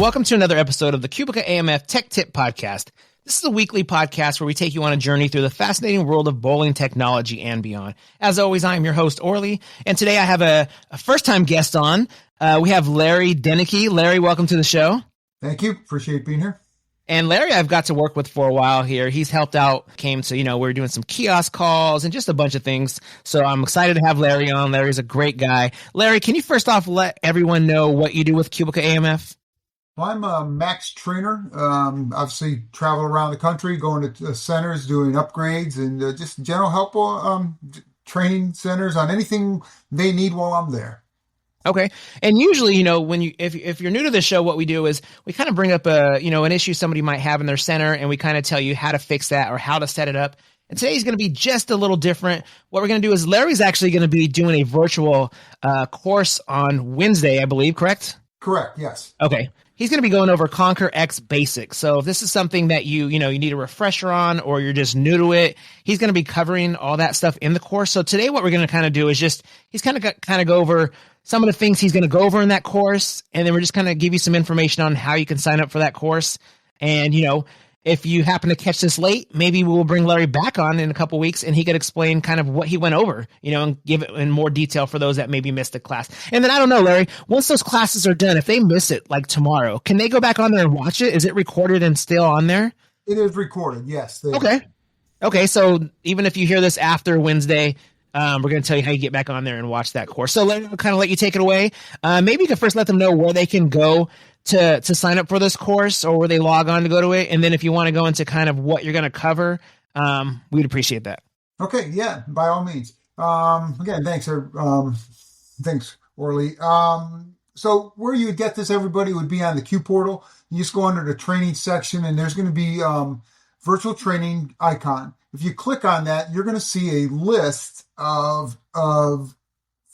and welcome to another episode of the QubicaAMF Tech Tip Podcast. This is a weekly podcast where we take you on a journey through the fascinating world of bowling technology and beyond. As always, I am your host, Orly, and today I have a first-time guest on. We have Larry Denecke. Larry, welcome to the show. Thank you. Appreciate being here. And Larry, I've got to work with for a while here. He's helped out, we're doing some kiosk calls and just a bunch of things. So I'm excited to have Larry on. Larry's a great guy. Larry, can you first off let everyone know what you do with QubicaAMF? Well, I'm a Max trainer. Obviously travel around the country, going to centers, doing upgrades and just general help, training centers on anything they need while I'm there. Okay. And usually, if you're new to the show, what we do is we kind of bring up an issue somebody might have in their center, and we kind of tell you how to fix that or how to set it up. And today's going to be just a little different. What we're going to do is Larry's actually going to be doing a virtual course on Wednesday, I believe, correct? Correct. Yes. Okay. He's going to be going over Conqueror X Basics. So if this is something that you need a refresher on, or you're just new to it, he's going to be covering all that stuff in the course. So today what we're going to kind of do is he's kind of go over some of the things he's going to go over in that course. And then we're just kind of give you some information on how you can sign up for that course. And, if you happen to catch this late, maybe we'll bring Larry back on in a couple of weeks and he could explain kind of what he went over, and give it in more detail for those that maybe missed the class. And then I don't know, Larry, once those classes are done, if they miss it like tomorrow, can they go back on there and watch it? Is it recorded and still on there? It is recorded. Yes. Okay. So even if you hear this after Wednesday, we're going to tell you how you get back on there and watch that course. So Larry, I'll kind of let you take it away. Maybe you can first let them know where they can go to sign up for this course, or where they log on to go to it. And then if you want to go into kind of what you're going to cover, we'd appreciate that. Okay. Yeah, by all means. Again, thanks, Orly. So where you would get this, everybody, would be on the Q portal. You just go under the training section, and there's going to be virtual training icon. If you click on that, you're going to see a list of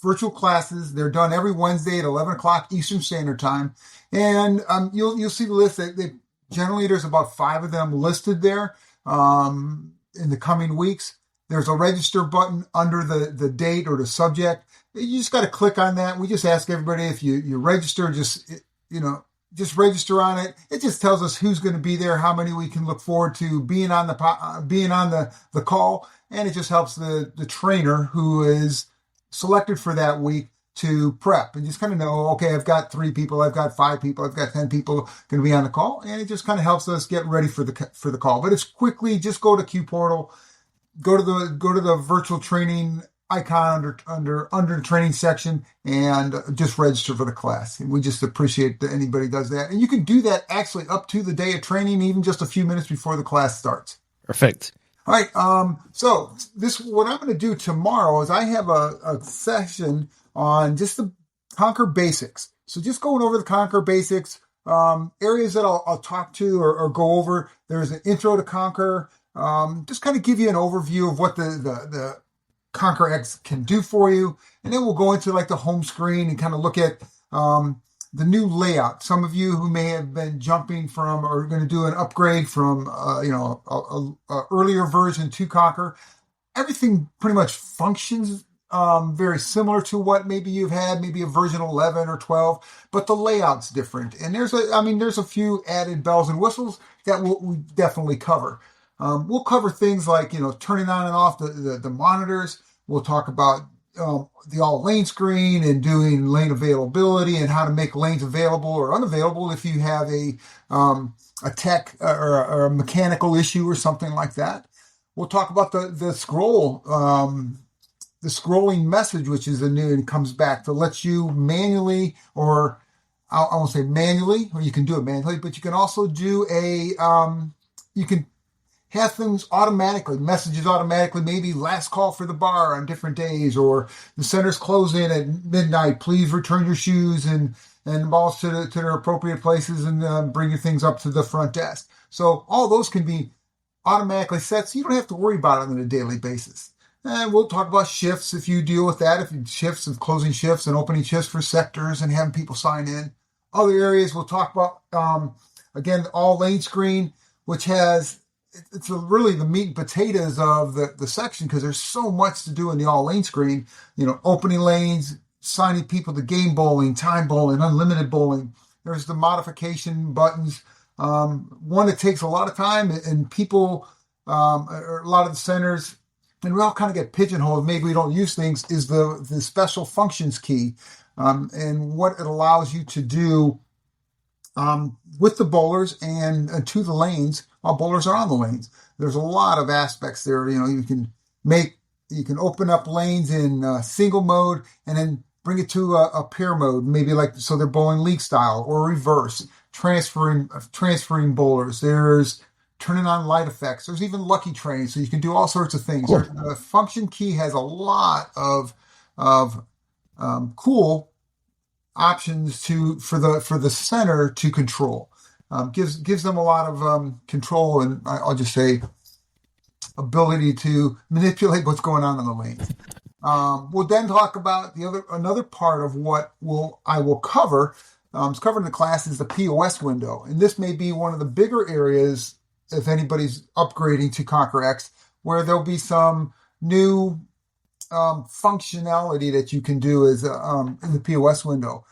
virtual classes. They're done every Wednesday at 11 o'clock Eastern Standard Time. And you'll see the list. Generally, there's about 5 of them listed there in the coming weeks. There's a register button under the date or the subject. You just got to click on that. We just ask everybody, if you register, just register on it. It just tells us who's going to be there, how many we can look forward to being on the call, and it just helps the trainer who is selected for that week to prep and just kind of know, okay, I've got 3 people, I've got 5 people, I've got 10 people going to be on the call, and it just kind of helps us get ready for the call. But it's quickly, just go to Q portal, go to the virtual training icon under the training section, and just register for the class. And we just appreciate that anybody does that. And you can do that actually up to the day of training, even just a few minutes before the class starts. Perfect. All right. So what I'm going to do tomorrow is I have a session on just the Conquer basics. So just going over the Conquer basics, areas that I'll talk to or go over. There's an intro to Conquer, just kind of give you an overview of what the Conqueror X can do for you. And then we'll go into like the home screen and kind of look at the new layout. Some of you who may have been jumping from or going to do an upgrade from a earlier version to Conquer, everything pretty much functions very similar to what maybe you've had, maybe a version 11 or 12, but the layout's different. And there's a few added bells and whistles that we definitely cover. We'll cover things like, turning on and off the monitors. We'll talk about the all lane screen and doing lane availability and how to make lanes available or unavailable if you have a tech or a mechanical issue or something like that. We'll talk about the scroll, the scrolling message, which is new and comes back to let you manually, or I won't say manually, or you can do it manually, but you can also do you can have things automatically, messages automatically, maybe last call for the bar on different days, or the center's closing at midnight, please return your shoes and balls to their appropriate places and bring your things up to the front desk. So all those can be automatically set, so you don't have to worry about it on a daily basis. And we'll talk about shifts if you deal with that, shifts of closing shifts and opening shifts for sectors and having people sign in. Other areas we'll talk about, again, the all lane screen, which has, it's really the meat and potatoes of the section, because there's so much to do in the all lane screen, opening lanes, signing people to game bowling, time bowling, unlimited bowling, there's the modification buttons. One that takes a lot of time, and people, or a lot of the centers, and we all kind of get pigeonholed. Maybe we don't use things. Is the special functions key, and what it allows you to do with the bowlers and to the lanes while bowlers are on the lanes. There's a lot of aspects there. You can open up lanes in single mode and then bring it to a pair mode, maybe so they're bowling league style or reverse, transferring bowlers. There's turning on light effects. There's even lucky trains, so you can do all sorts of things. Cool. The function key has a lot of cool options for the center to control. Gives them a lot of control, and I'll just say ability to manipulate what's going on in the lanes. We'll then talk about another part of what I will cover. It's covered in the class is the POS window, and this may be one of the bigger areas if anybody's upgrading to Conqueror X, where there'll be some new functionality that you can do in the POS window.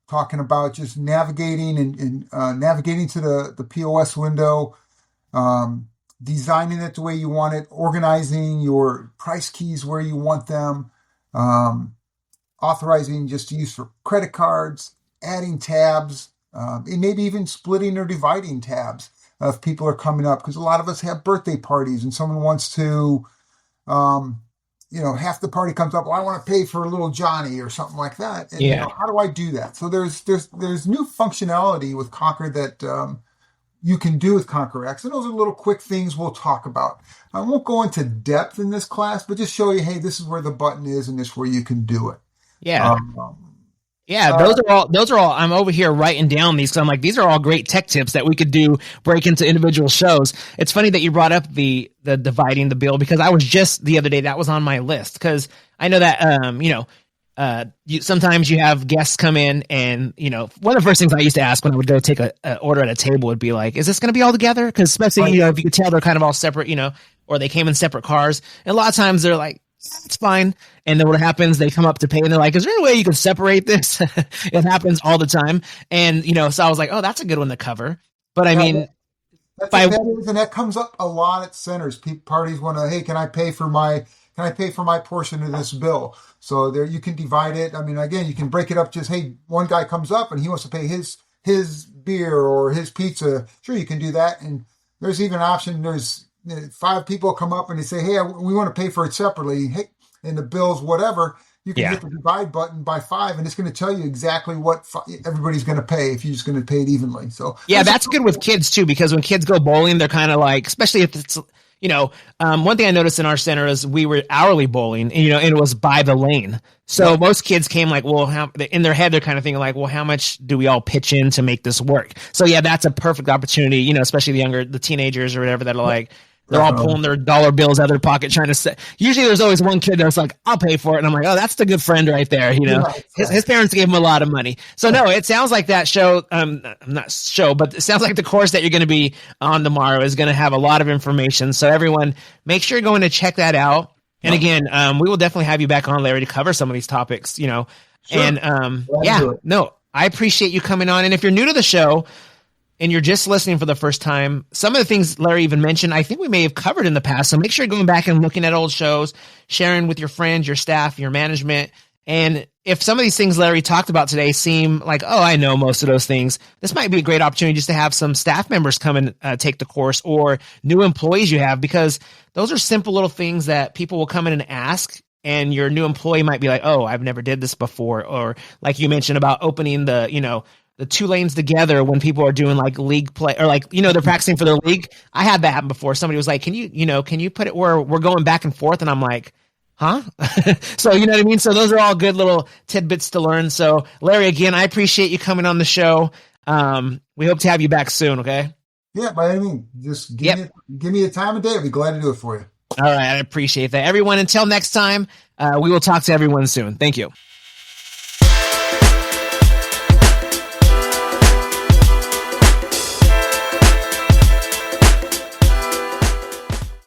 Talking about just navigating and navigating to the POS window, designing it the way you want it, organizing your price keys where you want them, authorizing just use for credit cards, adding tabs, and maybe even splitting or dividing tabs if people are coming up, because a lot of us have birthday parties and someone wants to, half the party comes up, well, I want to pay for little Johnny or something like that. And how do I do that? So there's new functionality with Conqueror that you can do with Conqueror X. And those are little quick things we'll talk about. I won't go into depth in this class, but just show you, hey, this is where the button is and this is where you can do it. Yeah. Those are all, I'm over here writing down these. So I'm like, these are all great tech tips that we could break into individual shows. It's funny that you brought up the dividing the bill, because I was just the other day, that was on my list. Cause I know that, sometimes you have guests come in and, one of the first things I used to ask when I would go take a order at a table would be like, is this going to be all together? Cause especially, if you could tell they're kind of all separate, or they came in separate cars. And a lot of times they're like, it's fine. And then what happens, they come up to pay and they're like, is there any way you can separate this? It happens all the time. And, so I was like, oh, that's a good one to cover. But I mean, that comes up a lot at centers. Parties want to, hey, can I pay for my portion of this bill? So there you can divide it. I mean, again, you can break it up. Just, hey, one guy comes up and he wants to pay his beer or his pizza. Sure, you can do that. And there's even an option. There's 5 people come up and they say, hey, we want to pay for it separately. Hey, and the bills, whatever, you can hit the divide button by 5, and it's going to tell you exactly what everybody's going to pay if you're just going to pay it evenly. So that's good with kids too, because when kids go bowling, they're kind of like, especially if it's, one thing I noticed in our center is we were hourly bowling, and it was by the lane. So most kids came like, well, in their head, they're kind of thinking like, well, how much do we all pitch in to make this work? So that's a perfect opportunity, especially the teenagers or whatever that are like, they're all pulling their dollar bills out of their pocket trying to say. Usually there's always one kid that's like, I'll pay for it. And I'm like, oh, that's the good friend right there. His parents gave him a lot of money. So no, it sounds like that show, but it sounds like the course that you're going to be on tomorrow is going to have a lot of information. So everyone, make sure you're going to check that out. And again, we will definitely have you back on, Larry, to cover some of these topics, Sure. And I appreciate you coming on. And if you're new to the show, and you're just listening for the first time, some of the things Larry even mentioned, I think we may have covered in the past. So make sure you're going back and looking at old shows, sharing with your friends, your staff, your management. And if some of these things Larry talked about today seem like, oh, I know most of those things, this might be a great opportunity just to have some staff members come and take the course, or new employees you have, because those are simple little things that people will come in and ask. And your new employee might be like, oh, I've never did this before. Or like you mentioned about opening the 2 lanes together when people are doing like league play, or like, they're practicing for their league. I had that happen before. Somebody was like, can you put it where we're going back and forth? And I'm like, huh? So, you know what I mean? So those are all good little tidbits to learn. So Larry, again, I appreciate you coming on the show. We hope to have you back soon. Okay. Yeah. By any means, just give me a time of day. I'll be glad to do it for you. All right. I appreciate that. Everyone, until next time, we will talk to everyone soon. Thank you.